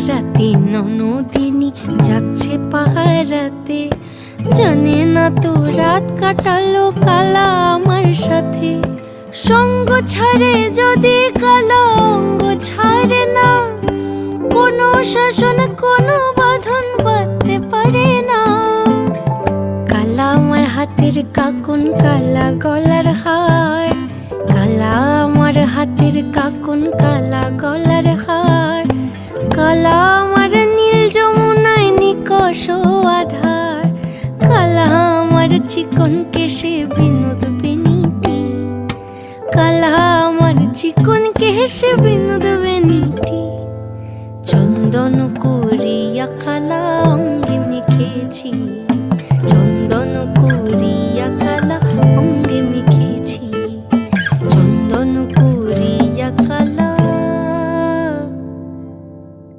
রাতে ননদিনী যাচ্ছে পাহারাতে, জানে না তো রাত কাটালো কালা আমার সাথে। সঙ্গ ছাড়ে যদি কালা অঙ্গ ছাড়ে না, কোনো শাসন কোনো বাঁধন বাঁধতে পারে না। কালা আমার হাতের কাকুন কালা গলার হার, কালা আমার হাতের কাকুন কালা গলার হার, কালা আমার নীল যমুনায় নিকষ আধার, কালা আমার চিকন কেশে বিনোদ বেনিটি, কালা আমার চিকন কেশে বিনোদ বেনিটি। চন্দন করিয়া কালা অঙ্গে মেখেছি।